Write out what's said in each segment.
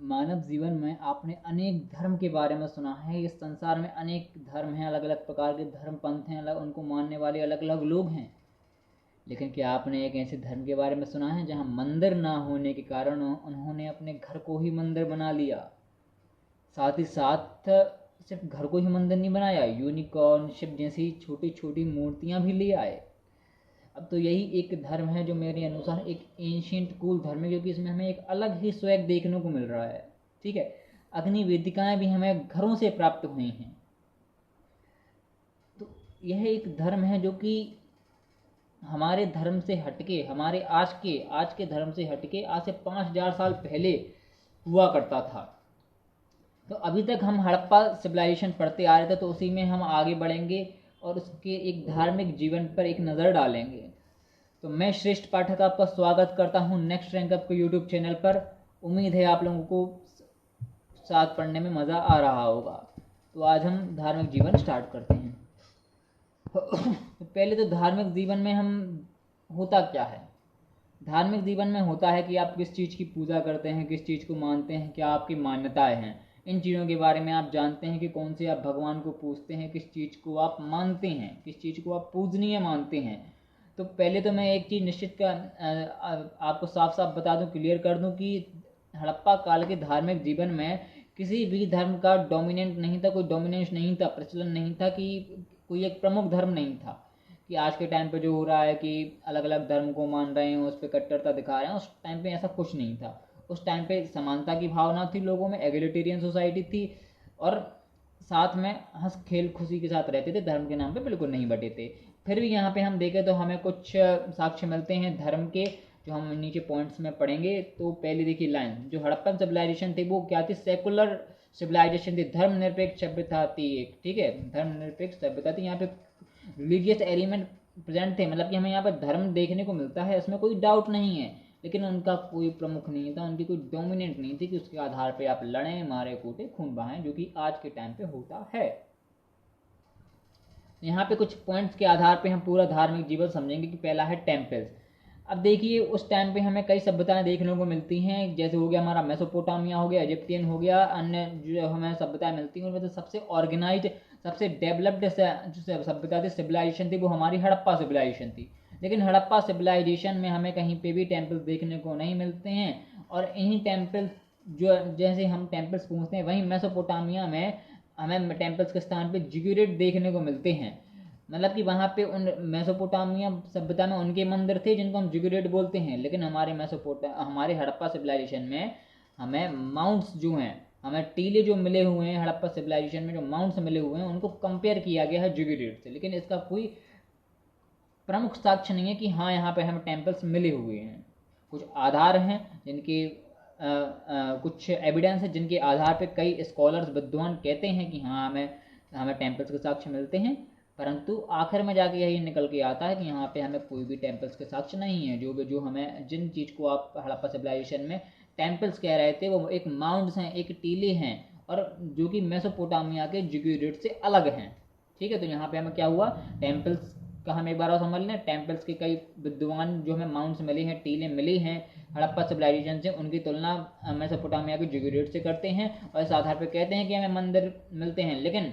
मानव जीवन में आपने अनेक धर्म के बारे में सुना है। इस संसार में अनेक धर्म हैं, अलग अलग प्रकार के धर्म पंथ हैं, अलग उनको मानने वाले अलग अलग लोग हैं। लेकिन क्या आपने एक ऐसे धर्म के बारे में सुना है जहाँ मंदिर ना होने के कारण उन्होंने अपने घर को ही मंदिर बना लिया? साथ ही साथ सिर्फ घर को ही मंदिर नहीं बनाया, यूनिकॉर्न, शिव जैसी छोटी छोटी मूर्तियाँ भी ले आए। अब तो यही एक धर्म है जो मेरे अनुसार एक एंशियंट कूल धर्म है, क्योंकि इसमें हमें एक अलग ही स्वैग देखने को मिल रहा है। ठीक है, अग्नि वेदिकाएं भी हमें घरों से प्राप्त हुई हैं। तो यह एक धर्म है जो कि हमारे धर्म से हटके, हमारे आज के धर्म से हटके आज से 5,000 साल पहले हुआ करता था। तो अभी तक हम हड़प्पा सिविलाइजेशन पढ़ते आ रहे थे, तो उसी में हम आगे बढ़ेंगे और उसके एक धार्मिक जीवन पर एक नज़र डालेंगे। तो मैं श्रेष्ठ पाठक आपका स्वागत करता हूँ नेक्स्ट रैंक अप के यूट्यूब चैनल पर। उम्मीद है आप लोगों को साथ पढ़ने में मज़ा आ रहा होगा। तो आज हम धार्मिक जीवन स्टार्ट करते हैं। तो पहले तो धार्मिक जीवन में हम होता क्या है? धार्मिक जीवन में होता है कि आप किस चीज़ की पूजा करते हैं, किस चीज़ को मानते हैं, क्या आपकी मान्यताएं हैं। इन चीज़ों के बारे में आप जानते हैं कि कौन से आप भगवान को पूजते हैं, किस चीज़ को आप मानते हैं, किस चीज़ को आप पूजनीय मानते हैं। तो पहले तो मैं एक चीज़ निश्चित का आपको साफ साफ बता दूं, क्लियर कर दूं कि हड़प्पा काल के धार्मिक जीवन में किसी भी धर्म का डोमिनेंट नहीं था, कोई डोमिनेंस नहीं था, प्रचलन नहीं था, कि कोई एक प्रमुख धर्म नहीं था। कि आज के टाइम पे जो हो रहा है कि अलग अलग धर्म को मान रहे हैं, उस पर कट्टरता दिखा रहे हैं, उस टाइम पे ऐसा कुछ नहीं था। उस टाइम पे समानता की भावना थी लोगों में, एग्लिटेरियन सोसाइटी थी, और साथ में हंस खेल खुशी के साथ रहते थे, धर्म के नाम पे बिल्कुल नहीं बटे थे। फिर भी यहाँ पे हम देखें तो हमें कुछ साक्ष्य मिलते हैं धर्म के, जो हम नीचे पॉइंट्स में पढ़ेंगे। तो पहले देखिए लाइन, जो हड़प्पन सिविलाइजेशन थी वो क्या थी? सेकुलर सिविलाइजेशन थी, धर्मनिरपेक्ष सभ्यता थी एक। ठीक है, धर्मनिरपेक्ष सभ्यता थी। यहाँ पे रिलीजियस एलिमेंट प्रेजेंट थे, मतलब कि हमें यहाँ पर धर्म देखने को मिलता है, इसमें कोई डाउट नहीं है। लेकिन उनका कोई प्रमुख नहीं था, उनकी कोई डोमिनेंट नहीं थी कि उसके आधार पे आप लड़ें, मारे कूटे, खून बहाएं, जो कि आज के टाइम पे होता है। यहाँ पे कुछ पॉइंट्स के आधार पे हम पूरा धार्मिक जीवन समझेंगे। कि पहला है टेम्पल्स। अब देखिए उस टाइम पे हमें कई सभ्यताएं देखने को मिलती हैं, जैसे हो गया हमारा मेसोपोटामिया, हो गया इजिप्टियन, हो गया अन्य जो हमें सभ्यताएं मिलती हैं, उनमें से सबसे ऑर्गेनाइज, सबसे डेवलप्ड जो सभ्यता थी, सिविलाइजेशन थी, वो हमारी हड़प्पा सिविलाइजेशन थी। लेकिन हड़प्पा सिविलाइजेशन में हमें कहीं पे भी टेम्पल्स देखने को नहीं मिलते हैं। और इन्हीं टेम्पल्स, जो जैसे हम टेम्पल्स पूछते हैं, वहीं मेसोपोटामिया में हमें टेम्पल्स के स्थान पे जिगुरेट देखने को मिलते हैं। मतलब कि वहाँ पे उन मेसोपोटामिया सभ्यता में उनके मंदिर थे जिनको हम जिगुरेट बोलते हैं। लेकिन हमारे हड़प्पा सिविलाइजेशन में हमें माउंट्स जो हैं, हमें टीले जो मिले हुए हैं हड़प्पा सिविलाइजेशन में, जो माउंट्स मिले हुए हैं, उनको कंपेयर किया गया है जिगुरेट से। लेकिन इसका कोई प्रमुख साक्ष्य नहीं है कि हाँ यहाँ पे हमें टेम्पल्स मिले हुए हैं। कुछ आधार हैं जिनके कुछ एविडेंस है जिनके आधार पे कई स्कॉलर्स, विद्वान कहते हैं कि हाँ हमें हमें टेम्पल्स के साक्ष्य मिलते हैं। परंतु आखिर में जाके यही निकल के आता है कि यहाँ पे हमें कोई भी टेम्पल्स के साक्ष्य नहीं है। जो हमें जिन चीज़ को आप हड़प्पा सिविलाइजेशन में टेम्पल्स कह रहे थे, वो एक माउंट्स हैं, एक टीले हैं, और जो कि मेसोपोटामिया के जिगुरेट से अलग हैं। ठीक है, तो यहाँ पे हमें क्या हुआ, टेम्पल्स का हम एक बार और समझ लें। टेम्पल्स के कई विद्वान जो हमें माउंट्स मिले हैं, टीले मिली हैं हड़प्पा सिविलाइजेशन से, उनकी तुलना मेसोपोटामिया के जिगुरेट से करते हैं और इस आधार पर कहते हैं कि हमें मंदिर मिलते हैं। लेकिन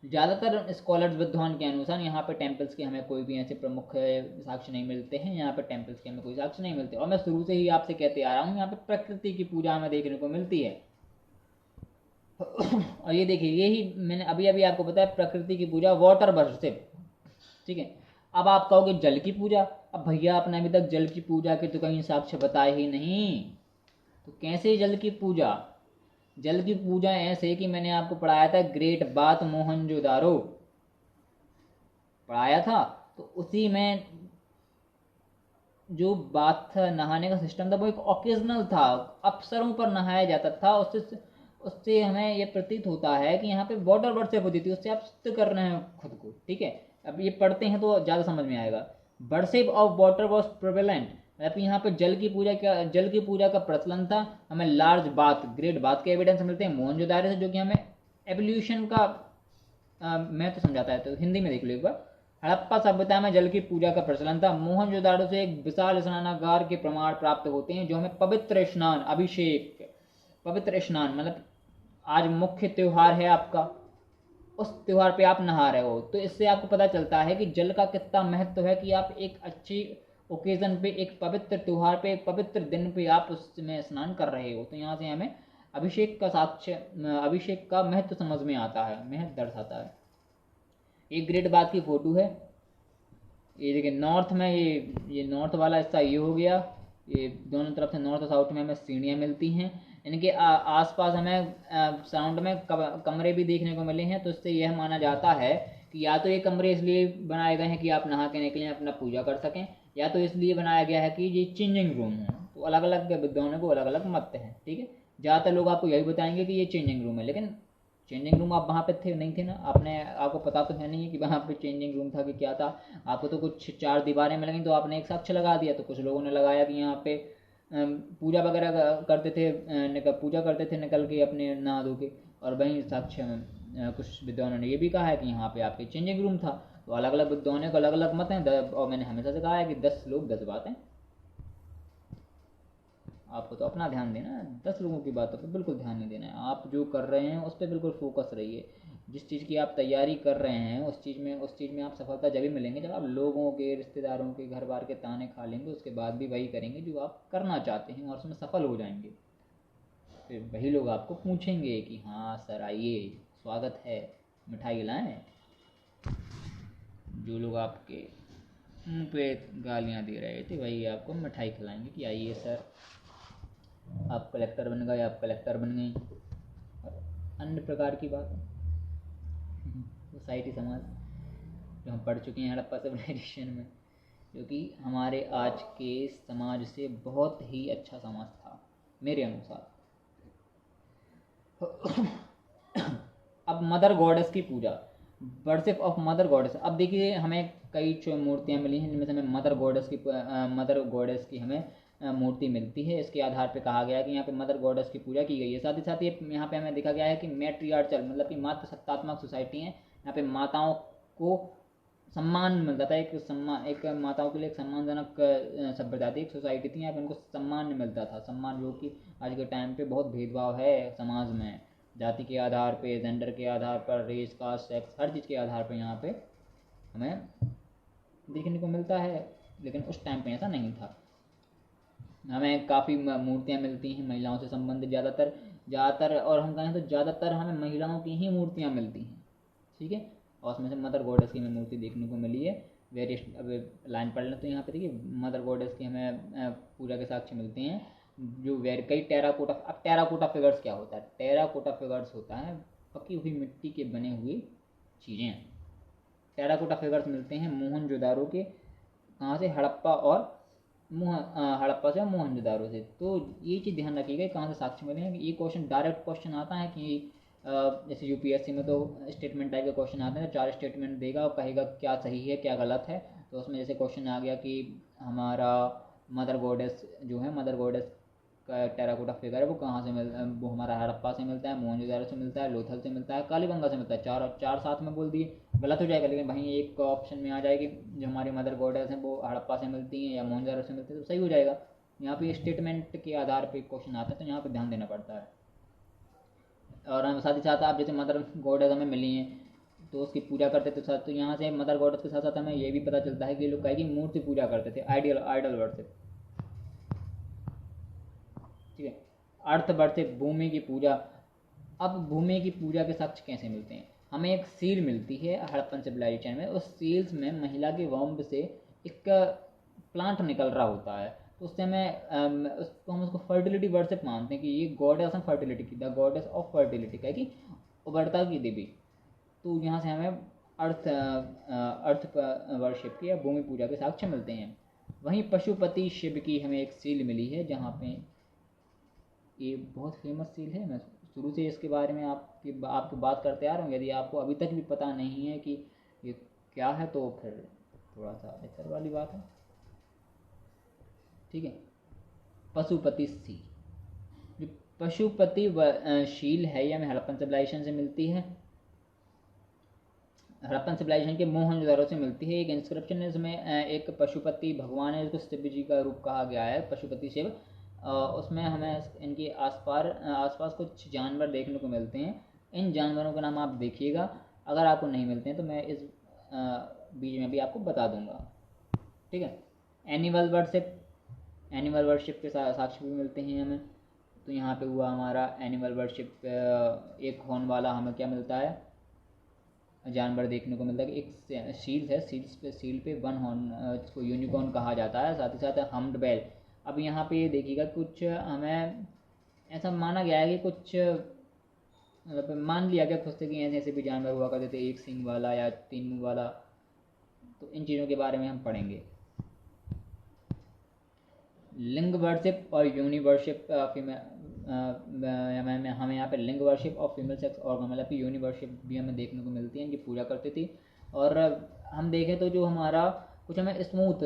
ज़्यादातर स्कॉलर्स, विद्वान के अनुसार यहाँ पे टेम्पल्स के हमें कोई भी ऐसे प्रमुख साक्ष्य नहीं मिलते हैं। यहाँ पे टेम्पल्स के हमें कोई साक्ष्य नहीं मिलते। और मैं शुरू से ही आपसे कहते आ रहा हूँ, यहाँ पे प्रकृति की पूजा हमें देखने को मिलती है। और ये देखिए, यही मैंने अभी अभी आपको बताया, प्रकृति की पूजा, वाटर वर्शिप। ठीक है, अब आप कहोगे जल की पूजा। अब भैया आपने अभी तक जल की पूजा के तो कहीं साक्ष्य बताए ही नहीं, तो कैसे जल की पूजा? जल की पूजा ऐसे कि मैंने आपको पढ़ाया था ग्रेट बाथ मोहनजोदारो पढ़ाया था, तो उसी में जो बाथ नहाने का सिस्टम था वो एक ओकेजनल था, अवसरों पर नहाया जाता था। उससे उससे हमें ये प्रतीत होता है कि यहाँ पे वाटर वर्शिप होती थी, उससे आप शुद्ध कर रहे हैं खुद को। ठीक है, अब ये पढ़ते हैं तो ज़्यादा समझ में आएगा। Worship of water was prevalent, मतलब यहाँ पे जल की पूजा का प्रचलन था। हमें लार्ज बाथ, ग्रेट बाथ के एविडेंस मिलते हैं मोहनजोदारो से, जो कि हमें एवोल्यूशन का मैं तो समझाता है, तो हिंदी में देख लो एक बार। हड़प्पा सभ्यता में जल की पूजा का प्रचलन था। मोहनजोदारो से एक विशाल स्नानागार के प्रमाण प्राप्त होते हैं, जो हमें पवित्र स्नान, अभिषेक पवित्र स्नान मतलब आज मुख्य त्यौहार है आपका, उस त्यौहार पे आप नहा रहे हो, तो इससे आपको पता चलता है कि जल का कितना महत्व है कि आप एक अच्छी ओकेजन पे, एक पवित्र त्यौहार पे, एक पवित्र दिन पे आप उसमें स्नान कर रहे हो। तो यहाँ से हमें अभिषेक का साक्ष्य, अभिषेक का महत्व समझ में आता है, महत्व दर्शाता है। एक ग्रेट बात की फोटो है, ये देखिए नॉर्थ में, ये नॉर्थ वाला हिस्सा ये हो गया, ये दोनों तरफ से नॉर्थ और साउथ में हमें सीढ़ियाँ मिलती हैं। इनके आसपास हमें साउंड में कमरे भी देखने को मिले हैं। तो इससे यह माना जाता है कि या तो ये कमरे इसलिए बनाए गए हैं कि आप नहा के निकलें, अपना पूजा कर सकें, या तो इसलिए बनाया गया है कि ये चेंजिंग रूम है। तो अलग अलग विद्वानों को अलग अलग मत हैं, ठीक है। ज़्यादातर लोग आपको यही बताएंगे कि ये चेंजिंग रूम है, लेकिन चेंजिंग रूम आप वहाँ पे थे नहीं थे ना, आपको पता तो है नहीं है कि वहाँ पे चेंजिंग रूम था कि क्या था। आपको तो कुछ चार दीवारें मिल गई तो आपने एक साक्ष्य लगा दिया। तो कुछ लोगों ने लगाया कि यहाँ पे पूजा वगैरह करते थे, पूजा करते थे निकल के अपने नहा धो के। और वहीं साक्ष्य में कुछ विद्वानों ने ये भी कहा है कि यहाँ पे आपके चेंजिंग रूम था। तो अलग अलग विद्वानों को अलग अलग मत हैं। और मैंने हमेशा से कहा है कि 10 लोग 10 बातें। आपको तो अपना ध्यान देना है, 10 लोगों की बातों पे बिल्कुल ध्यान नहीं देना है। आप जो कर रहे हैं उस पर बिल्कुल फोकस रहिए। जिस चीज़ की आप तैयारी कर रहे हैं उस चीज़ में आप सफलता जब भी मिलेंगे जब आप लोगों के, रिश्तेदारों के, घर बार के ताने खा लेंगे, उसके बाद भी वही करेंगे जो आप करना चाहते हैं और उसमें सफल हो जाएंगे। फिर वही लोग आपको पूछेंगे कि हाँ सर आइए, स्वागत है, मिठाई लाएं। जो लोग आपके मुँह पे गालियाँ दे रहे थे वही आपको मिठाई खिलाएंगे कि आइए सर, आप कलेक्टर बन गए, आप कलेक्टर बन गई। और अन्य प्रकार की बात सोसाइटी, समाज जो हम पढ़ चुके हैं हड़प्पा सिविलाइजेशन में, जो कि हमारे आज के समाज से बहुत ही अच्छा समाज था मेरे अनुसार। अब मदर गॉडेस की पूजा, वर्शिप ऑफ मदर गॉडेस। अब देखिए हमें कई मूर्तियाँ मिली हैं जिनमें से हमें मदर गॉडेस की हमें मूर्ति मिलती है। इसके आधार पे कहा गया है कि यहाँ पे मदर गॉडेस की पूजा की गई है। साथ ही साथ ये यहाँ पे हमें देखा गया है कि मैट्रियार्चल मतलब कि मातृ सत्तात्मक सोसाइटी है। यहाँ पे माताओं को सम्मान मिलता था, एक माताओं के लिए एक सम्मानजनक सभ्यता थी, एक सोसाइटी थी। यहाँ पे उनको सम्मान मिलता था, सम्मान जो कि आज के टाइम पे बहुत भेदभाव है समाज में, जाति के आधार पे, जेंडर के आधार पर, रेस, कास्ट, सेक्स, हर चीज़ के आधार पे यहाँ पे हमें देखने को मिलता है। लेकिन उस टाइम पे ऐसा नहीं था। हमें काफ़ी मूर्तियाँ मिलती हैं महिलाओं से संबंधित, ज़्यादातर और हम कहें तो ज़्यादातर हमें महिलाओं की ही मूर्तियाँ मिलती हैं, ठीक है। और उसमें से मदर गॉडेस की हमें मूर्ति देखने को मिली है। वेरियस, अब लाइन पढ़ लें तो यहाँ पे देखिए मदर गॉडेस की हमें पूजा के साक्ष्य मिलते हैं। जो कई टेराकोटा, अब टेराकोटा फिगर्स क्या होता है? टेराकोटा फिगर्स होता है पकी हुई मिट्टी के बने हुए चीज़ें। टेराकोटा फिगर्स मिलते हैं मोहनजोदारो के, कहाँ से? हड़प्पा और हड़प्पा से, मोहनजोदारो से। तो ये चीज़ ध्यान रखिएगा कहाँ से साक्ष्य मिले हैं। ये क्वेश्चन, डायरेक्ट क्वेश्चन आता है कि जैसे यूपीएससी में तो स्टेटमेंट टाइप के क्वेश्चन आते हैं, 4 स्टेटमेंट देगा और कहेगा क्या सही है क्या गलत है। तो उसमें जैसे क्वेश्चन आ गया कि हमारा मदर गॉडेस जो है, मदर गॉडेस का टेराकोटा फिगर है वो कहाँ से मिलता है? वो हमारा हड़प्पा से मिलता है, मोहनजोदारो से मिलता है, लोथल से मिलता है, कालीबंगा से मिलता है। चार साथ में बोल दिए, गलत हो जाएगा। लेकिन वहीं एक ऑप्शन में आ जाएगी जो हमारी मदर गॉडेस हैं वो हड़प्पा से मिलती हैं या मोहनजोदारो से मिलती है, तो सही हो जाएगा। यहाँ पे स्टेटमेंट के आधार पे क्वेश्चन आता है, तो यहाँ पे ध्यान देना पड़ता है। और हम साथ ही साथ आप जैसे मदर गॉडेस हमें मिली हैं तो उसकी पूजा करते थे साथ, तो यहाँ से मदर गॉडेस के साथ साथ हमें ये भी पता चलता है कि लोग कहीं की मूर्ति पूजा करते थे, आइडल वर्शिप, ठीक है। अर्थ वर्शिप, भूमि की पूजा। अब भूमि की पूजा के साक्ष्य कैसे मिलते हैं? हमें एक सील मिलती है हड़प्पन सिविलाइजेशन में। उस सील्स में महिला के वॉम्ब से एक प्लांट निकल रहा होता है। तो उससे हम उसको फर्टिलिटी वर्शिप मानते हैं कि ये गॉडेस ऑफ फर्टिलिटी की, द गॉडेस ऑफ फर्टिलिटी का, कि उबरता की देवी। तो यहाँ से हमें अर्थ वर्शिप की या भूमि पूजा के साक्ष्य मिलते हैं। वहीं पशुपति शिव की हमें एक सील मिली है, जहाँ पे ये बहुत फेमस सील है। मैं शुरू से इसके बारे में आपको बात करते आ रहा हूँ। यदि आपको अभी तक भी पता नहीं है कि ये क्या है तो फिर थोड़ा सा बेहतर वाली बात है, ठीक है। पशुपति सील, जो पशुपति शील है, यह हमें हड़प्पन सिविलाइजेशन से मिलती है। हड़प्पन सिविलाइजेशन के मोहनजोदारो से मिलती है। एक इंस्क्रिप्शन है इसमें एक पशुपति भगवान है जिसको शिव जी का रूप कहा गया है, पशुपति शिव। उसमें हमें इनके आसपास कुछ जानवर देखने को मिलते हैं। इन जानवरों का नाम आप देखिएगा, अगर आपको नहीं मिलते हैं तो मैं इस बीच में भी आपको बता दूंगा। ठीक है। एनिमल वर्शिप के साक्ष्य भी मिलते हैं हमें। तो यहाँ पे हुआ हमारा एनिमल वर्शिप। एक हॉर्न वाला हमें क्या मिलता है, जानवर देखने को मिलता है कि एक सील है, सील पे वन हॉर्न, इसको यूनिकॉर्न कहा जाता है। साथ ही साथ हम्प्ड बैल। अब यहाँ पे ये देखिएगा, कुछ हमें ऐसा माना गया है कि कुछ मतलब मान लिया गया खुद से कि ऐसे ऐसे भी जानवर हुआ करते थे, एक सींग वाला या तीन मुंह वाला। तो इन चीज़ों के बारे में हम पढ़ेंगे। लिंग वर्शिप और यूनिवर्शिप हमें यहाँ पे लिंग वर्शिप और फीमेल सेक्स और मतलब कि यूनिवर्शिप भी हमें देखने को मिलती है, इनकी पूजा करती थी। और हम देखें तो जो हमारा कुछ हमें स्मूथ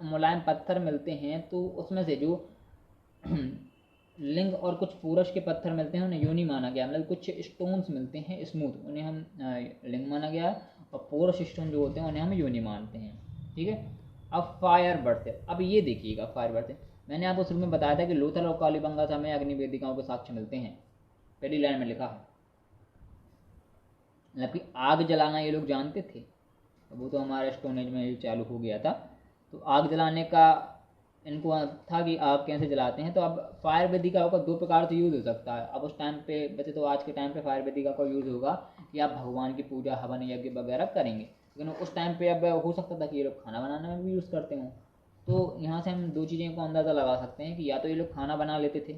मुलायम पत्थर मिलते हैं, तो उसमें से जो लिंग और कुछ पुरुष के पत्थर मिलते हैं उन्हें यूनि माना गया। मतलब कुछ स्टोन्स मिलते हैं स्मूथ, उन्हें हम लिंग माना गया है, और पुरुष स्टोन जो होते हैं उन्हें हम यूनि मानते हैं। ठीक है। अब फायर वर्शिप। अब ये देखिएगा फायर वर्शिप, मैंने आपको शुरू में बताया था कि लोथल और कालीबंगा से हमें अग्नि वेदिकाओं के साक्ष्य मिलते हैं। पहली लाइन में लिखा है, मतलब कि आग जलाना ये लोग जानते थे। वो तो हमारे स्टोन एज में ही चालू हो गया था। तो आग जलाने का इनको था कि आग कैसे जलाते हैं। तो अब फायर वेदिका का दो प्रकार से यूज़ हो सकता है। अब उस टाइम पे वैसे तो आज के टाइम पे फायर वेदिका का यूज़ होगा कि आप भगवान की पूजा हवन यज्ञ वगैरह करेंगे, लेकिन उस टाइम पे अब हो सकता था कि ये लोग खाना बनाने में भी यूज़ करते हों। तो यहाँ से हम दो चीज़ें को अंदाज़ा लगा सकते हैं कि या तो ये लोग खाना बना लेते थे,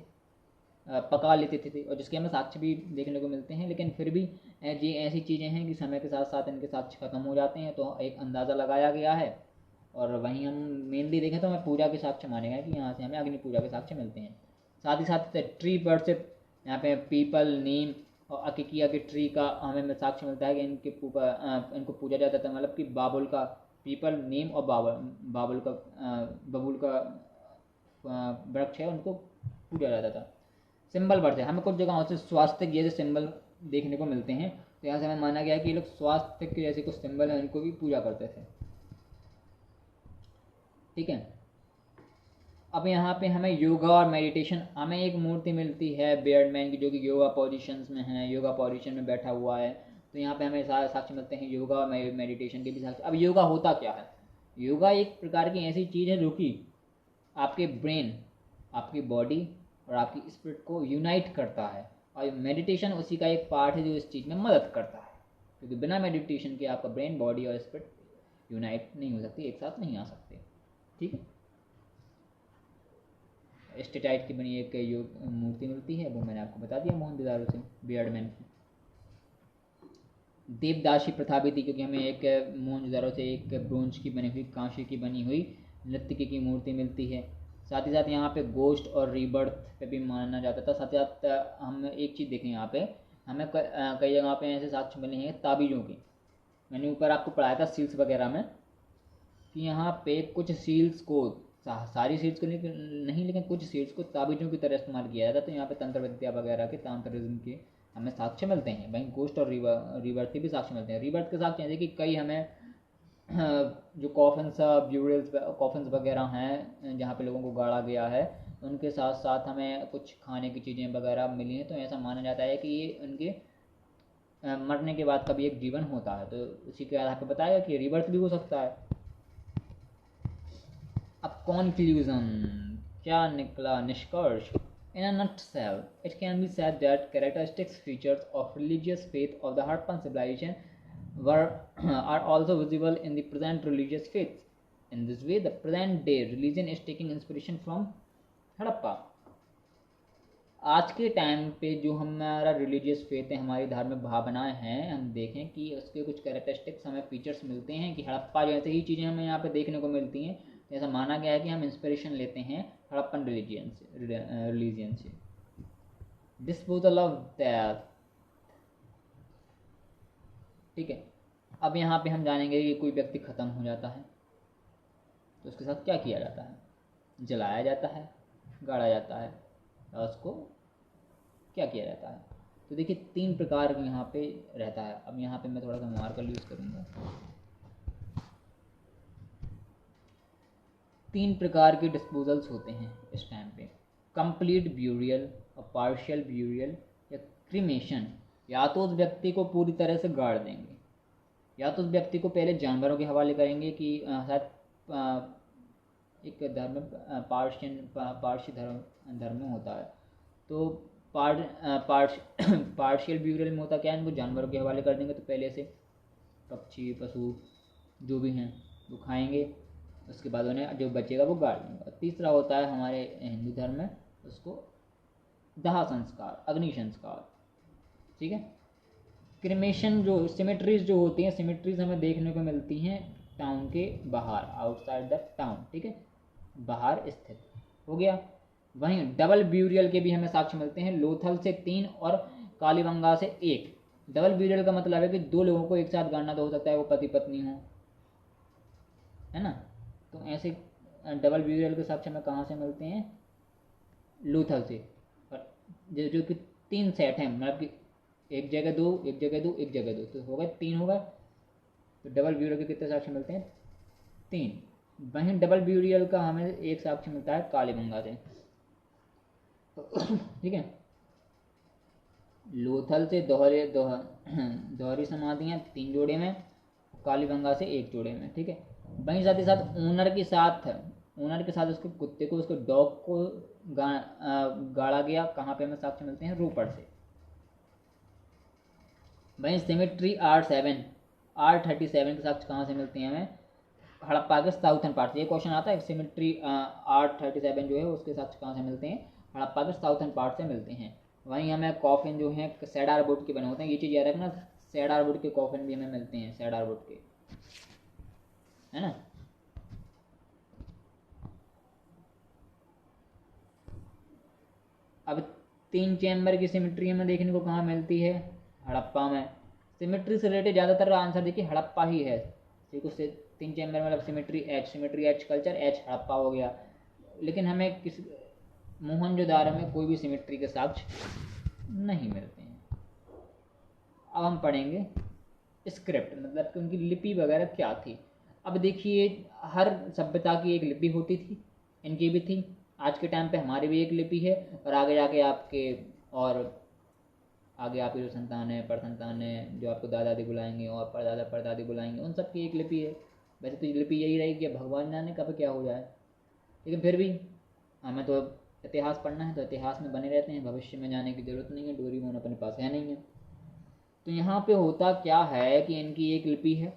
पका लेते थे, और जिसके हमें साक्ष्य भी देखने को मिलते हैं। लेकिन फिर भी ये ऐसी चीज़ें हैं कि समय के साथ साथ इनके साक्ष्य ख़त्म हो जाते हैं, तो एक अंदाज़ा लगाया गया है। और वहीं हम मेनली देखें तो हमें पूजा के साक्ष्य माने गए कि यहाँ से हमें अग्नि पूजा के साक्ष्य मिलते हैं। साथ ही साथ ट्री वर्शिप, यहाँ पे पीपल, नीम और अकिकिया के ट्री का हमें साक्ष्य मिलता है कि इनको पूजा जाता था। मतलब कि बाबुल का, पीपल, नीम और बबूल का वृक्ष है, उनको पूजा जाता था। सिंबल वर्शिप, हमें कुछ जगहों से स्वास्थ्य के जैसे सिंबल देखने को मिलते हैं, तो यहाँ से हमें माना गया कि ये लोग स्वास्थ्य के जैसे कुछ सिंबल हैं उनको भी पूजा करते थे। ठीक है। अब यहाँ पे हमें योगा और मेडिटेशन, हमें एक मूर्ति मिलती है बियर्डमैन की, जो कि योगा पोजीशंस में है, योगा पोजीशन में बैठा हुआ है। तो यहाँ पे हमें साक्ष्य मिलते हैं योगा और मेडिटेशन के भी साक्ष्य। अब योगा होता क्या है? योगा एक प्रकार की ऐसी चीज़ है जो कि आपके ब्रेन, आपकी बॉडी और आपकी स्पिरिट को यूनाइट करता है, और मेडिटेशन उसी का एक पार्ट है जो इस चीज़ में मदद करता है। क्योंकि बिना मेडिटेशन के आपका ब्रेन, बॉडी और स्पिरिट यूनाइट नहीं हो सकती, एक साथ नहीं आ सकते। ठीक है। स्टेटाइट की बनी एक योग मूर्ति मिलती है, वो मैंने आपको बता दिया मोहनजोदाड़ो से, बियर्डमैन की। देवदासी प्रथा भी थी, क्योंकि हमें एक मोहनजोदाड़ो से एक ब्रोंज की बनी हुई, कांसे की बनी हुई नर्तकी की मूर्ति मिलती है। साथ ही साथ यहाँ पे गोस्ट और रीबर्थ पे भी माना जाता था। साथ ही साथ हम एक चीज़ देखें, यहाँ पे हमें कई जगह पे ऐसे साक्ष्य मिले हैं ताबीज़ों के। मैंने ऊपर आपको पढ़ाया था सील्स वगैरह में कि यहाँ पे कुछ सील्स को, सारी सील्स को नहीं, लेकिन कुछ सील्स को ताबीज़ों की तरह इस्तेमाल किया जाता है। तो यहाँ पे तंत्र विद्या वगैरह के, तांत्रिज्म के हमें साक्ष्य मिलते हैं। वहीं गोस्ट और रिबर्थ के भी साक्ष्य मिलते हैं। रिबर्थ के साक्ष्य जैसे कि कई हमें जो कॉफिन्स, ब्यूरल्स, कॉफिन्स वगैरह हैं जहाँ पे लोगों को गाड़ा गया है, उनके साथ साथ हमें कुछ खाने की चीज़ें वगैरह मिली हैं। तो ऐसा माना जाता है कि ये उनके मरने के बाद कभी एक जीवन होता है। तो उसी के आधार पर बताया कि रिबर्थ भी हो सकता है। अब कॉन्क्लूजन, क्या निकला निष्कर्ष? In a nutshell, it can be said that characteristics features of religious faith of the Harappan civilization are also visible in the present religious faiths. In this way, the present day religion is taking inspiration from Harappa. आज के time पे जो हमारा religious faith है, हमारी धार्मिक भावनाएं हैं, हम देखें कि उसके कुछ कैरेक्टरिस्टिक्स हमें फीचर्स मिलते हैं कि हड़प्पा जैसे ही चीज़ें हमें यहाँ पे देखने को मिलती हैं। ऐसा माना गया है कि हम इंस्पिरेशन लेते हैं हड़प्पन रिलीजियन से। Disposal of death. ठीक है। अब यहाँ पे हम जानेंगे कि कोई व्यक्ति ख़त्म हो जाता है तो उसके साथ क्या किया जाता है? जलाया जाता है, गाड़ा जाता है, और उसको क्या किया जाता है? तो देखिए 3 प्रकार यहाँ पे रहता है। अब यहाँ पे मैं थोड़ा सा मार्कर यूज़ करूँगा। 3 प्रकार के डिस्पोजल्स होते हैं इस टाइम पे। कंप्लीट ब्यूरियल और पार्शियल ब्यूरियल या क्रीमेशन। या तो उस व्यक्ति को पूरी तरह से गाड़ देंगे, या तो उस व्यक्ति को पहले जानवरों के हवाले करेंगे कि शायद एक धर्म पारसी धर्म में होता है, तो पार्शियल ब्यूरियल में होता क्या है, इनको जानवरों के हवाले कर देंगे, तो पहले से पक्षी पशु जो भी हैं वो खाएंगे, उसके बाद उन्हें जो बचेगा वो गाड़ देंगे। और तीसरा होता है हमारे हिंदू धर्म में उसको दाह संस्कार, अग्नि संस्कार, ठीक है। क्रिमेशन जो सिमेट्रीज जो होती हैं, सिमेट्रीज हमें देखने को मिलती हैं टाउन के बाहर, आउटसाइड द टाउन, ठीक है, बाहर स्थित हो गया। वहीं डबल ब्यूरियल के भी हमें साक्ष्य मिलते हैं, लोथल से 3 और कालीबंगा से 1। डबल ब्यूरियल का मतलब है कि 2 लोगों को एक साथ गाड़ना, तो हो सकता है वो पति पत्नी हो, है ना। तो ऐसे डबल ब्यूरियल के साक्ष्य हमें कहाँ से मिलते हैं, लोथल से। और जो कि 3 सेट हैं, मतलब कि एक जगह 2, एक जगह 2, एक जगह 2, तो होगा 3 होगा। तो डबल ब्यूरियल के कितने साक्ष्य मिलते हैं, 3। वहीं डबल ब्यूरियल का हमें एक साक्ष्य मिलता है कालीबंगा से, ठीक है। लोथल से दोहरी समाधियाँ 3 जोड़े में, कालीबंगा से 1 जोड़े में, ठीक है। वहीं साथ ही साथ ओनर के साथ उसके कुत्ते को, उसके डॉग को गाड़ा गया, कहाँ पे हमें साक्ष्य मिलते हैं, रोपड़ से। वहीं सिमेट्री R37 के साक्ष्य कहाँ से मिलते हैं हमें, हड़प्पा के साउथर्न पार्ट से। ये क्वेश्चन आता है, सिमेट्री R37 जो है उसके साक्ष्य कहाँ से मिलते हैं, हड़प्पा के साउथर्न पार्ट से मिलते हैं। वहीं हमें कॉफिन जो है सेडार वुड के बने होते हैं, ये चीज़ याद रखना, सेडार वुड के कॉफिन भी हमें मिलते हैं, सेडार वुड के, है ना। अब 3 चैम्बर की सिमेट्री हमें देखने को कहाँ मिलती है, हड़प्पा में। सिमेट्री से रिलेटेड ज़्यादातर आंसर देखिए हड़प्पा ही है, ठीक है। 3 चैम्बर मतलब symmetry H culture, H Harappa हो गया। लेकिन हमें किसी मोहनजोदारो में कोई भी सिमेट्री के साक्ष्य नहीं मिलते हैं। अब हम पढ़ेंगे स्क्रिप्ट, मतलब कि उनकी लिपि वगैरह क्या थी। अब देखिए, हर सभ्यता की एक लिपि होती थी, इनकी भी थी। आज के टाइम पे हमारी भी एक लिपि है, और आगे जाके आपके जो संतान है, परसंतान है, जो आपको दादा दादी बुलाएंगे और परदादा परदादी बुलाएंगे, उन सब की एक लिपि है। वैसे तो लिपि यही रहेगी, भगवान जाने कब क्या हो जाए, लेकिन फिर भी हमें तो इतिहास पढ़ना है, तो इतिहास में बने रहते हैं, भविष्य में जाने की ज़रूरत नहीं है, डोरेमोन अपने पास है नहीं है। तो यहाँ पे होता क्या है कि इनकी एक लिपि है,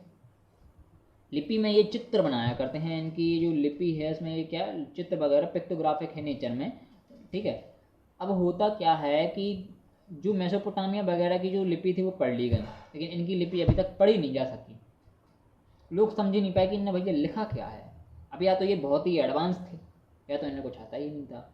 लिपि में ये चित्र बनाया करते हैं। इनकी जो लिपि है इसमें ये क्या चित्र वगैरह पिक्टोग्राफिक है नेचर में, ठीक है। अब होता क्या है कि जो मेसोपोटामिया वगैरह की जो लिपि थी वो पढ़ ली गई, लेकिन इनकी लिपि अभी तक पढ़ी नहीं जा सकी। लोग समझ ही नहीं पाए कि इनने भैया लिखा क्या है। अब या तो ये बहुत ही एडवांस थे, या तो इन्हें कुछ आता ही नहीं था।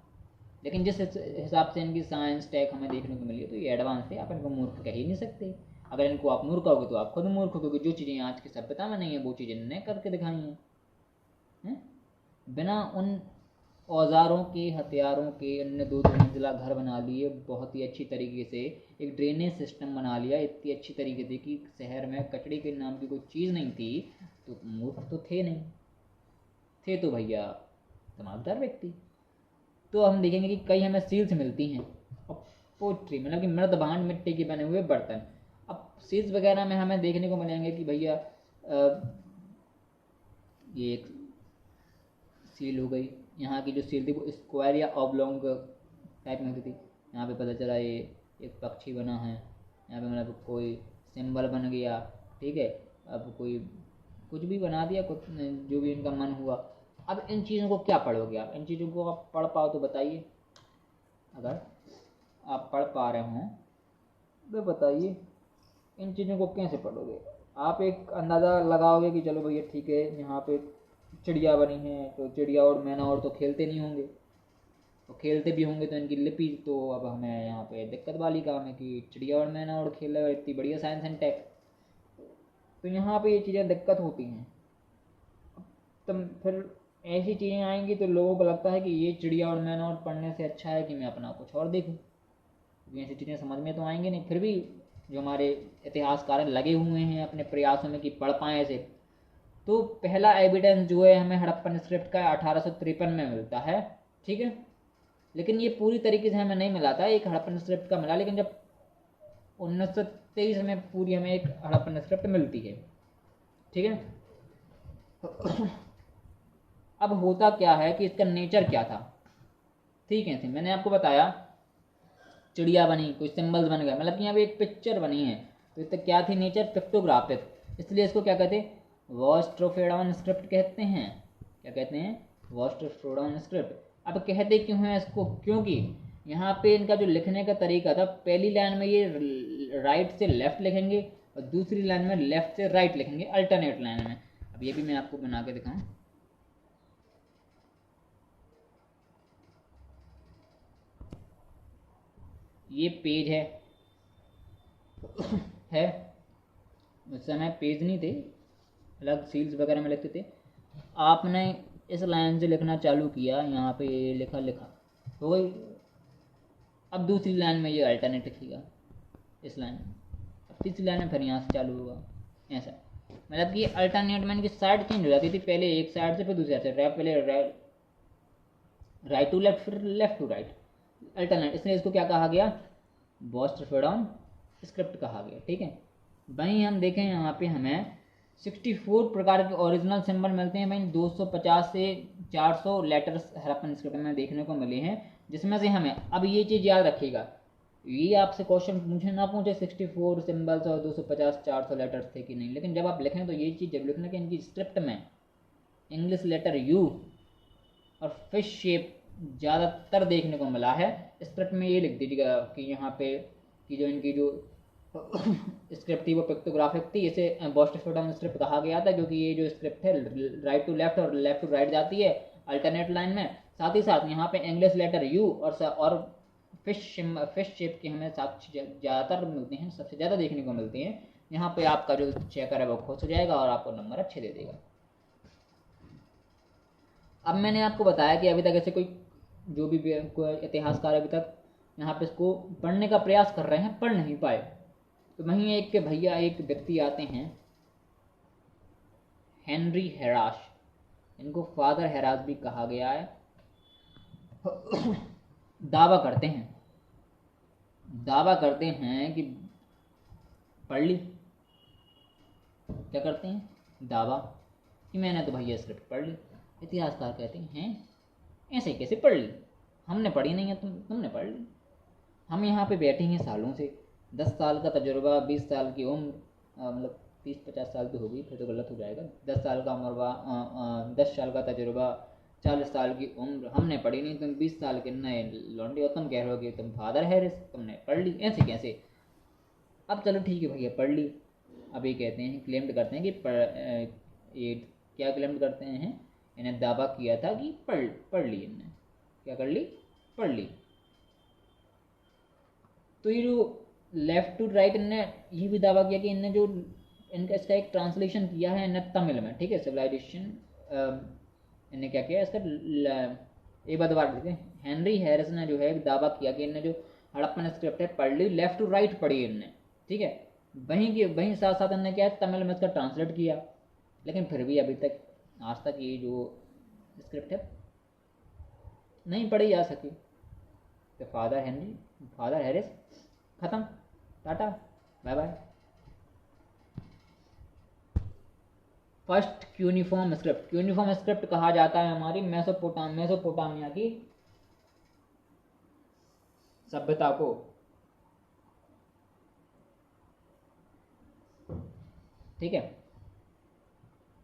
लेकिन जिस हिसाब से इनकी साइंस टेक हमें देखने को मिली है, तो ये एडवांस थे, आप इनको मूर्ख कह ही नहीं सकते। अगर इनको आप मूर्ख कहोगे तो आप खुद मूर्ख हो, क्योंकि जो चीज़ें आज की सभ्यता में नहीं है वो चीज़ें इन्होंने करके दिखाई हैं। बिना उन औजारों के, हथियारों के, इनने 2-2 मंजिला घर बना लिए, बहुत ही अच्छी तरीके से एक ड्रेनेज सिस्टम बना लिया, इतनी अच्छी तरीके से कि शहर में कचड़े के नाम की कोई चीज़ नहीं थी। तो मूर्ख तो थे नहीं, थे तो भैया दिमागदार व्यक्ति। तो हम देखेंगे कि कई हमें सील्स मिलती हैं, और पोट्री मतलब कि मृदभांड मिट्टी के बने हुए बर्तन। अब सील्स वगैरह में हमें देखने को मिलेंगे कि भैया ये एक सील हो गई, यहाँ की जो सील थी वो स्क्वायर या ऑब्लोंग टाइप में होती थी। यहाँ पे पता चला ये एक पक्षी बना है, यहाँ पे मतलब कोई सिंबल बन गया, ठीक है। अब कोई कुछ भी बना दिया, कुछ जो भी इनका मन हुआ। अब इन चीज़ों को क्या पढ़ोगे आप, इन चीज़ों को आप पढ़ पाओ तो बताइए, अगर आप पढ़ पा रहे हों तो बताइए इन चीज़ों को कैसे पढ़ोगे। आप एक अंदाज़ा लगाओगे कि चलो भैया ठीक है, यहाँ पे चिड़िया बनी है, तो चिड़िया और मैना और तो खेलते नहीं होंगे, तो खेलते भी होंगे तो इनकी लिपि, तो अब हमें यहाँ पे दिक्कत वाली काम है कि चिड़िया और मैना और खेल रहे, इतनी बढ़िया साइंस एंड टेक, तो यहाँ पे ये चीज़ें दिक्कत होती हैं। तो फिर ऐसी चीज़ें आएंगी तो लोगों को लगता है कि ये चिड़िया और मैना और पढ़ने से अच्छा है कि मैं अपना कुछ और देखूँ, क्योंकि ऐसी चीज़ें समझ में तो आएंगी नहीं। फिर भी जो हमारे इतिहासकार लगे हुए हैं अपने प्रयासों में कि पढ़ पाएँ ऐसे, तो पहला एविडेंस जो है हमें हड़प्पन स्क्रिप्ट का 1853 में मिलता है, ठीक है। लेकिन ये पूरी तरीके से हमें नहीं मिला था, एक हड़प्पन स्क्रिप्ट का मिला, लेकिन जब 1923 में पूरी हमें एक हड़प्पन स्क्रिप्ट मिलती है। ठीक है। अब होता क्या है कि इसका नेचर क्या था। ठीक है, मैंने आपको बताया चिड़िया बनी, कुछ सिंबल्स बन गए, मतलब कि यहाँ पे एक पिक्चर बनी है, तो इसका क्या थी नेचर, पिक्टोग्राफिक, इसलिए इसको क्या कहते हैं, वॉस्ट्रोफेडॉन स्क्रिप्ट कहते हैं। क्या कहते हैं, वॉस्ट्रोफेडॉन स्क्रिप्ट। अब कहते क्यों हैं इसको, क्योंकि यहाँ पे इनका जो लिखने का तरीका था, पहली लाइन में ये राइट से लेफ्ट लिखेंगे और दूसरी लाइन में लेफ्ट से राइट लिखेंगे, अल्टरनेट लाइन में। अब ये भी मैं आपको बना के दिखाऊं, ये पेज है उस समय पेज नहीं थे, अलग सील्स वगैरह में लिखते थे। आपने इस लाइन से लिखना चालू किया, यहाँ पे ये लिखा हो गई। अब दूसरी लाइन में ये अल्टरनेट लिखेगा इस लाइन में, अब तीसरी लाइन में फिर यहाँ से चालू होगा, ऐसा। मतलब कि अल्टरनेट में इनकी साइड चेंज हो जाती थी, पहले एक साइड से फिर दूसरी साइड से, पहले राइट टू लेफ्ट, फिर लेफ्ट टू राइट, अल्टरनेट, इसलिए इसको क्या कहा गया, वॉस्ट्रोफेडॉन स्क्रिप्ट कहा गया। ठीक है। वहीं हम देखें यहाँ पे हमें 64 प्रकार के ओरिजिनल सिंबल मिलते हैं, वहीं 250 से 400 लेटर्स हड़प्पन स्क्रिप्ट में देखने को मिले हैं, जिसमें से हमें, अब ये चीज़ याद रखिएगा, ये आपसे क्वेश्चन पूछे ना पूछे 64 सिंबल्स और 250 400 लेटर्स थे कि नहीं, लेकिन जब आप लिखें तो ये चीज़ जब लिखना कि इनकी स्क्रिप्ट में इंग्लिश लेटर यू और फिश शेप ज़्यादातर देखने को मिला है। स्क्रिप्ट में ये लिख दीजिएगा कि यहाँ पे कि जो इनकी जो स्क्रिप्ट थी वो पिक्टोग्राफिक थी, इसे वॉस्ट्रोफेडॉन स्क्रिप्ट कहा गया था, क्योंकि ये जो स्क्रिप्ट है राइट टू लेफ्ट और लेफ्ट टू राइट जाती है अल्टरनेट लाइन में। साथ ही साथ यहाँ पे इंग्लिश लेटर यू और फिश शेप के हमें ज़्यादातर मिलते हैं, सबसे ज़्यादा देखने को मिलते हैं। यहाँ पे आपका जो चेकर है वो खुश हो जाएगा और आपको नंबर अच्छे दे देगा। अब मैंने आपको बताया कि अभी तक ऐसे कोई जो भी कोई इतिहासकार अभी तक यहाँ पे इसको पढ़ने का प्रयास कर रहे हैं, पढ़ नहीं पाए। तो वहीं एक के भैया एक व्यक्ति आते हैं, हेनरी हेराश, इनको फादर हेराश भी कहा गया है। दावा करते हैं कि पढ़ ली। क्या करते हैं, दावा कि मैंने तो भैया स्क्रिप्ट पढ़ ली। इतिहासकार कहते हैं ऐसे कैसे पढ़ ली, हमने पढ़ी नहीं है, तुमने पढ़ ली। हम यहाँ पे बैठे हैं सालों से, 10 साल का तजुर्बा, 20 साल की उम्र, मतलब 30-50 साल तो होगी, फिर तो गलत हो जाएगा, 10 साल का उम्र, 10 साल का तजुर्बा, 40 साल की उम्र, हमने पढ़ी नहीं, तुम 20 साल के नए लौंडे हो, तुम कह रहे हो कि तुम फादर हैरिस तुमने पढ़ ली, ऐसे कैसे। अब चलो ठीक है भैया पढ़ ली। अब ये कहते हैं, क्लेम्ड करते हैं कि ये क्या क्लेम्ड करते हैं, इन्हें दावा किया था कि पढ़ ली इनने, क्या कर ली, पढ़ ली। तो ये जो लेफ्ट टू राइट, इनने ये भी दावा किया कि इनने जो इनका इसका एक ट्रांसलेशन किया है इनने तमिल में। ठीक है, सिविलाइजेशन, इनने क्या किया इसका, एक बार दोबारा देखते हैं। हेनरी हैरिस ने जो है दावा किया कि इनने जो हड़प्पन स्क्रिप्ट है पढ़ ली, लेफ्ट टू राइट पढ़ी इनने। ठीक है, वहीं साथ साथ इनने क्या है, तमिल में इसका ट्रांसलेट किया, लेकिन फिर भी अभी तक आज तक ये जो स्क्रिप्ट है नहीं पढ़ी जा सकी। तो फादर हैरिस खत्म, टाटा bye bye. First cuneiform script कहा जाता है हमारी मेसोपोटामिया की सभ्यता को। ठीक है,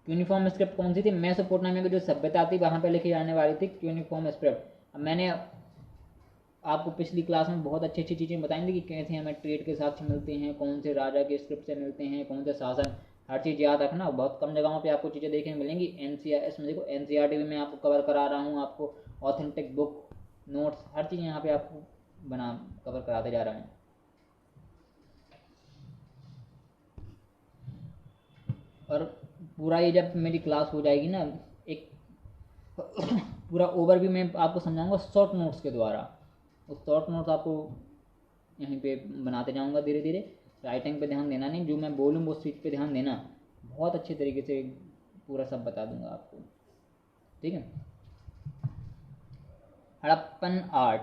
क्यूनिफॉर्म स्क्रिप्ट कौन सी थी, मेसोपोटामिया की जो सभ्यता थी वहां पे लिखी जाने वाली थी क्यूनिफॉर्म स्क्रिप्ट। अब मैंने आपको पिछली क्लास में बहुत अच्छी अच्छी चीज़ें बताई थी कि कैसे हमें ट्रेड के साक्ष्य मिलते हैं, कौन से राजा के स्क्रिप्ट से मिलते हैं, कौन से शासन, हर चीज़ याद रखना। बहुत कम जगहों पे आपको चीज़ें देखने मिलेंगी। इसमें देखो एनसीईआरटी में मैं आपको कवर करा रहा हूँ, आपको ऑथेंटिक बुक नोट्स हर चीज़ यहाँ पे आपको कवर कराते जा रहे हैं। और पूरा ये जब मेरी क्लास हो जाएगी ना, एक पूरा ओवरव्यू मैं आपको समझाऊंगा शॉर्ट नोट्स के द्वारा। उस शॉर्ट नोट्स आपको यहीं पे बनाते जाऊंगा धीरे धीरे। राइटिंग पे ध्यान देना नहीं, जो मैं बोलूँ उस चीज़ पे ध्यान देना। बहुत अच्छे तरीके से पूरा सब बता दूंगा आपको। ठीक है, हड़प्पन आर्ट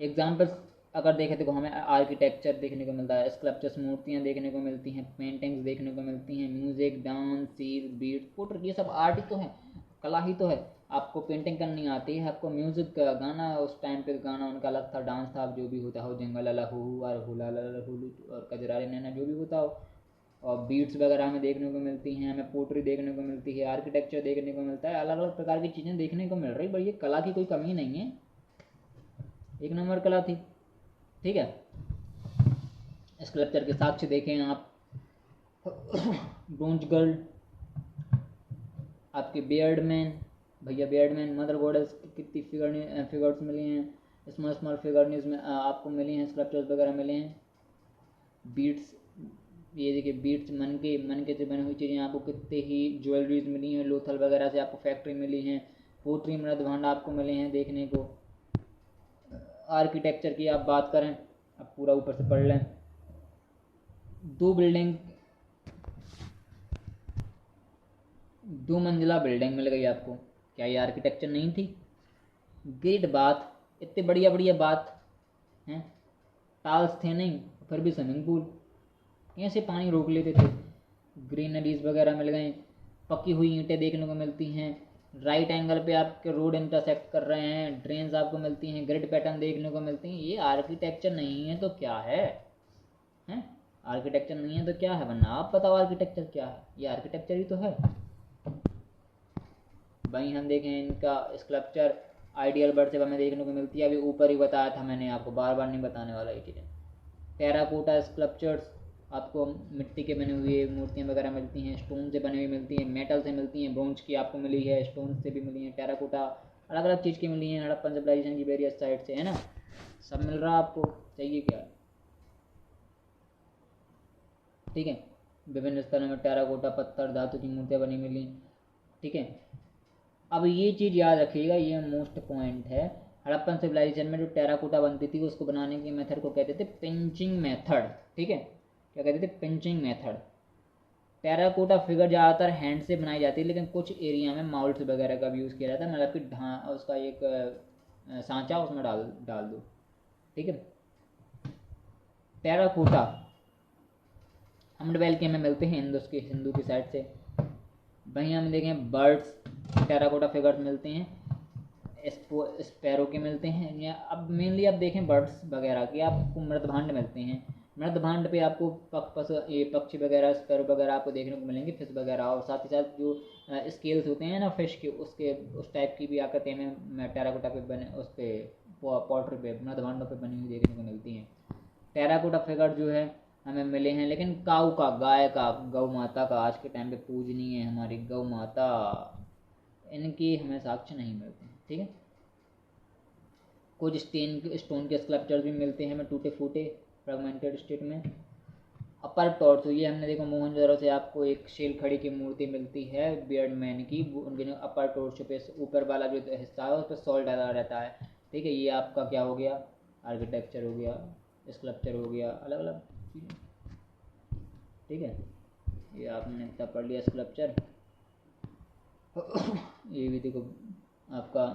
एग्जाम्पल्स अगर देखें तो हमें आर्किटेक्चर देखने को मिलता है, स्कल्पचर्स मूर्तियाँ देखने को मिलती हैं, पेंटिंग्स देखने को मिलती हैं, म्यूजिक, डांस, सीज, बीट, पोट्री, ये सब आर्ट ही तो है, कला ही तो है। आपको पेंटिंग करनी आती है, आपको म्यूजिक का गाना, उस टाइम पे गाना उनका अलग था, डांस था, जो भी होता हो, जंगल अला हू और हुला ला हुलू और कजरारे नैना, जो भी होता हो, और बीट्स वगैरह हमें देखने को मिलती हैं, हमें पोट्री देखने को मिलती है, आर्किटेक्चर देखने को मिलता है, अलग अलग प्रकार की चीज़ें देखने को मिल रही। बड़ी ये कला की कोई कमी नहीं है, एक नंबर कला थी। ठीक है, स्कल्पचर के साक्ष्य देखें आप, ब्रोंज गर्ल, आपके बियर्डमैन, भैया बियर्डमैन, मदर गॉडेस की कितनी फिगर्स मिली हैं, स्मॉल स्मॉल फिगर्स में आपको मिली हैं, स्कल्पचर्स वगैरह मिले हैं। बीट्स, ये देखिए बीट्स, मन के से बनी हुई चीज़ें आपको कितने ही ज्वेलरीज मिली हैं, लोथल वगैरह से आपको फैक्ट्री मिली हैं, पोट्री, मृद भांड आपको मिले हैं देखने को। आर्किटेक्चर की आप बात करें, आप पूरा ऊपर से पढ़ लें, 2 मंजिला बिल्डिंग मिल गई आपको, क्या ये आर्किटेक्चर नहीं थी? ग्रेट बाथ, इतने बढ़िया बढ़िया बाथ हैं, टाल्स थे नहीं, फिर भी स्विमिंग पूल, कैसे पानी रोक लेते थे। ग्रीनरीज वगैरह मिल गए, पकी हुई ईंटें देखने को मिलती हैं, राइट एंगल पे आपके रोड इंटरसेक्ट कर रहे हैं, ड्रेन्स आपको मिलती हैं, ग्रिड पैटर्न देखने को मिलती हैं। ये आर्किटेक्चर नहीं है तो क्या है? हैं? आर्किटेक्चर नहीं है तो क्या है? वरना आप बताओ आर्किटेक्चर क्या है? ये आर्किटेक्चर ही तो है। वहीं हम देखें इनका स्कल्पचर, आइडियल बर्ड से हमें देखने को मिलती है, अभी ऊपर ही बताया था मैंने आपको, बार बार नहीं बताने वाला ये चीज़ें। टेराकोटा स्कल्पचर्स, आपको मिट्टी के बने हुए मूर्तियाँ वगैरह मिलती हैं, स्टोन से बनी हुई मिलती हैं, मेटल से मिलती हैं, ब्रोंज की आपको मिली है, स्टोन से भी मिली हैं, टेराकोटा अलग अलग चीज़ की मिली हैं, हड़प्पन सिविलाइजेशन की वेरियस साइड से, है ना, सब मिल रहा आपको, चाहिए क्या? ठीक है, विभिन्न स्थानों में टेराकोटा पत्थर धातु की मूर्तियाँ बनी मिली। ठीक है, अब ये चीज़ याद रखिएगा, ये मोस्ट पॉइंट है। हड़प्पन सिविलाइजेशन में जो टेराकोटा बनती थी उसको बनाने के मेथड को कहते थे पिंचिंग मेथड। ठीक है, क्या कहते थे? Pinching method. टेराकोटा फिगर ज़्यादातर हैंड से बनाई जाती है, लेकिन कुछ एरिया में माउल्स वगैरह का भी यूज़ किया जाता है, मतलब कि उसका एक सांचा उसमें डाल डाल दो। ठीक है, टेराकोटा अम्डवेल के हमें मिलते हैं हिंदू की साइड से। वहीं हम देखें बर्ड्स, टेराकोटा फिगर्स मिलते हैं, स्पैरो के मिलते हैं, या अब मेनली आप देखें बर्ड्स वगैरह के आपको मृदभांड मिलते हैं। मृदभांड पे आपको ये पक्षी वगैरह, स्पैरो वगैरह आपको देखने को मिलेंगे, फिश वगैरह, और साथ ही साथ जो स्केल्स होते हैं ना फिश के, उसके उस टाइप की भी आकृति में टेराकोटा पे बने, उस पर पॉटरी पे, मृदभांडों पे बनी हुई देखने को मिलती हैं। टेराकोटा फिगर जो है हमें मिले हैं, लेकिन काऊ का, गाय का, गौ माता का, आज के टाइम पे पूजनीय है हमारी गौ माता, इनकी हमें साक्ष्य नहीं मिलते हैं। ठीक है, कुछ स्टोन के स्कल्पचर भी मिलते हैं हमें, टूटे फूटे फ्रेगमेंटेड स्टेट में। अपर टॉर्सो, ये हमने देखो मोहनजोदड़ो से आपको एक शेल खड़ी की मूर्ति मिलती है बियर्ड मैन की, उनके जो अपर टॉर्सो पे ऊपर वाला जो हिस्सा है उस पर सॉल्ट डाला रहता है। ठीक है, ये आपका क्या हो गया? आर्किटेक्चर हो गया, स्कल्पचर हो गया, अलग अलग चीज़ें। ठीक है, ये आपने इतना पढ़ लिया स्कल्पचर। ये भी देखो आपका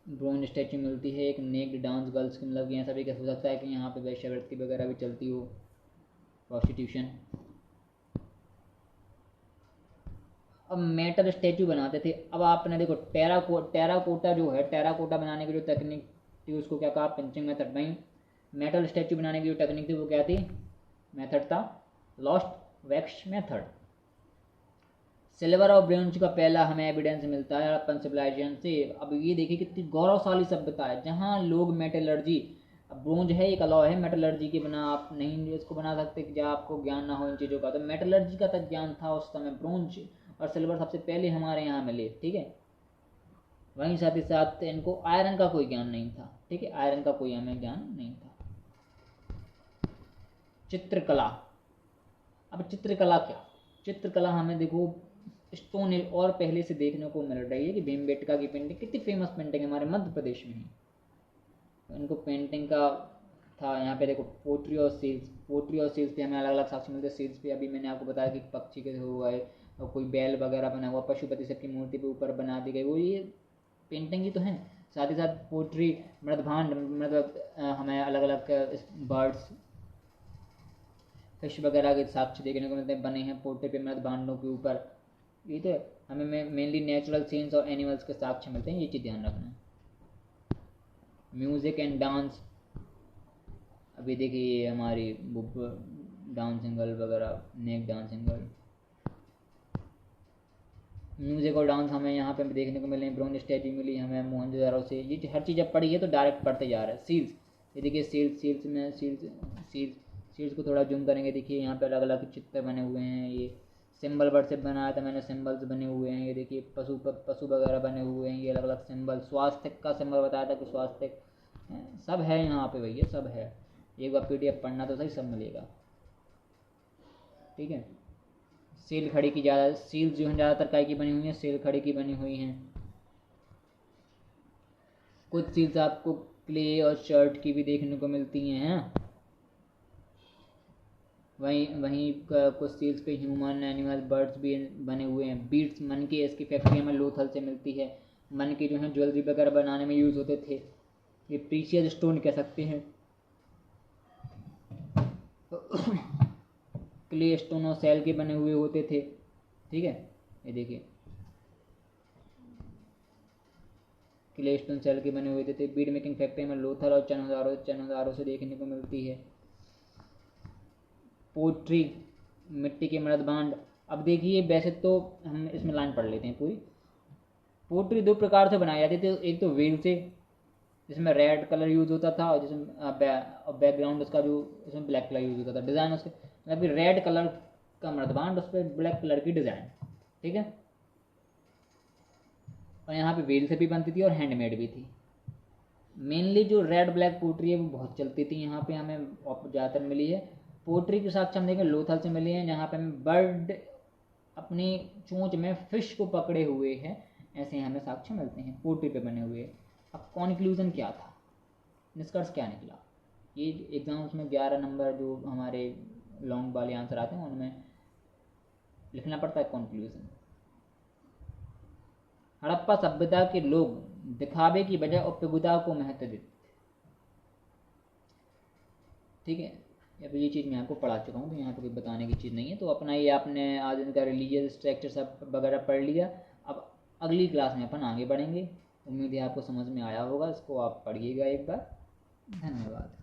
ब्रोंज स्टैचू मिलती है, एक नेक्ड डांस गर्ल्स की, मतलब ऐसा भी कह सकता है कि यहाँ पे वैश्यावृत्ति वगैरह भी चलती हो, प्रोस्टिट्यूशन। अब मेटल स्टैचू बनाते थे, अब आपने देखो टेराकोटा जो है, टेराकोटा बनाने की जो तकनीक थी उसको क्या कहा? Pinching method. भाई मेटल स्टैचू बनाने की जो तकनीक थी वो क्या थी? मेथड था लॉस्ट वैक्स मेथड। सिल्वर और ब्रोंज का पहला हमें एविडेंस मिलता है हड़प्पन सिविलाइजेशन से। अब ये देखिए कितनी गौरवशाली सभ्यता है, जहाँ लोग मेटलर्जी, अब ब्रोंज है एक अलॉय है, मेटलर्जी के बिना आप नहीं इसको बना सकते कि जहाँ आपको ज्ञान ना हो इन चीज़ों का, तो मेटलर्जी का तक ज्ञान था उस समय। ब्रोंज और सिल्वर सबसे पहले हमारे यहाँ मिले। ठीक है, वहीं साथ ही साथ इनको आयरन का कोई ज्ञान नहीं था। ठीक है, आयरन का कोई हमें ज्ञान नहीं था। चित्रकला, अब चित्रकला क्या? चित्रकला हमें देखो स्टोन एज और पहले से देखने को मिल रही है कि भीमबेटका की पेंटिंग कितनी फेमस पेंटिंग है हमारे मध्य प्रदेश में ही। इनको पेंटिंग का था, यहाँ पे देखो पोट्री और सील्स पे हमें अलग अलग साक्ष्य मिलते हैं। सील्स पे अभी मैंने आपको बताया कि पक्षी के हो गए, और कोई बैल वगैरह बना हुआ, पशुपति सबकी मूर्ति पे ऊपर बना दी गई, वो ये पेंटिंग ही तो है। साथ ही साथ पोट्री, मृदभांड, मतलब हमें अलग अलग बर्ड्स, फिश वगैरह के साक्ष्य देखने को मिलते हैं, बने हैं पोट्री पे मृदभांडों के ऊपर। ये तो हमें मेनली नेचुरल सीन्स और एनिमल्स के साक्ष्य मिलते हैं, ये चीज़ ध्यान रखना है। म्यूजिक एंड डांस, अभी देखिए ये हमारी डांसिंग गर्ल वगैरह, नेक डांसिंग गर्ल। म्यूजिक और डांस हमें यहाँ पे देखने को मिले, ब्रोंज स्टैचू मिली हमें मोहनजोदारो से। ये हर चीज़ अब पढ़ी है तो डायरेक्ट पढ़ते जा रहा है। सील्स, ये देखिए सील्स में सील्स को थोड़ा जूम करेंगे, देखिए यहाँ पे अलग अलग चित्र बने हुए हैं। ये सिंबल वर्ड से बनाया था मैंने, सिंबल्स बने हुए हैं। ये देखिए पशु वगैरह बने हुए हैं, ये अलग अलग सिंबल। स्वास्थ्य का सिंबल बताया था कि स्वास्थ्य सब है यहाँ पे भैया, सब है। एक बार PDF पढ़ना तो सही, सब मिलेगा, ठीक है। सील खड़ी की सील्स जो हैं ज़्यादातर काय की बनी हुई हैं, सील खड़ी की बनी हुई हैं। कुछ सील्स आपको क्ले और शर्ट की भी देखने को मिलती हैं। वहीं कुछ सील्स पे ह्यूमन, एनिमल, बर्ड्स भी बने हुए हैं। बीड्स, मन के, इसकी फैक्ट्री हमें लोथल से मिलती है। मन के जो हैं ज्वेलरी वगैरह बनाने में यूज़ होते थे। ये प्रीशियस स्टोन कह सकते हैं। क्ले स्टोन और सेल के बने हुए होते थे, ठीक है। ये देखिए क्ले स्टोन सेल के बने हुए थे। बीड मेकिंग फैक्ट्री में लोथल और चनोदारों से देखने को मिलती है। पोट्री, मिट्टी के मृदभांड। अब देखिए वैसे तो हम इसमें लाइन पढ़ लेते हैं पूरी। पोट्री दो प्रकार से बनाई जाती थी, एक तो व्हील से, जिसमें रेड कलर यूज होता था, और जिसमें बैकग्राउंड उसका जो इसमें ब्लैक कलर यूज होता था, डिज़ाइन उसके मतलब कि रेड कलर का मृदभांड, उस पर ब्लैक कलर की डिज़ाइन, ठीक है। और यहाँ पे व्हील से भी बनती थी और हैंडमेड भी थी। मेनली जो रेड ब्लैक पोट्री है वो बहुत चलती थी, यहाँ पे हमें ज़्यादातर मिली है। पोट्री के साथ हम देखें लोथल से मिली है, जहाँ पे हमें बर्ड अपनी चोंच में फिश को पकड़े हुए हैं, ऐसे हमें साक्ष्य मिलते हैं पोट्री पे बने हुए। अब कॉन्क्लूज़न क्या था, निष्कर्ष क्या निकला, ये एग्जाम्स में 11 नंबर जो हमारे लॉन्ग वाले आंसर आते हैं उनमें लिखना पड़ता है कॉन्क्लूज़न। हड़प्पा सभ्यता के लोग दिखावे की बजाय उपयोगिता को महत्व देते, ठीक है। अब ये चीज़ मैं आपको पढ़ा चुका हूँ, तो यहाँ पे कोई बताने की चीज़ नहीं है। तो अपना ये आपने आज इनका रिलीजियस स्ट्रक्चर सब वगैरह पढ़ लिया। अब अगली क्लास में अपन आगे बढ़ेंगे। उम्मीद है आपको समझ में आया होगा, इसको आप पढ़िएगा एक बार। धन्यवाद।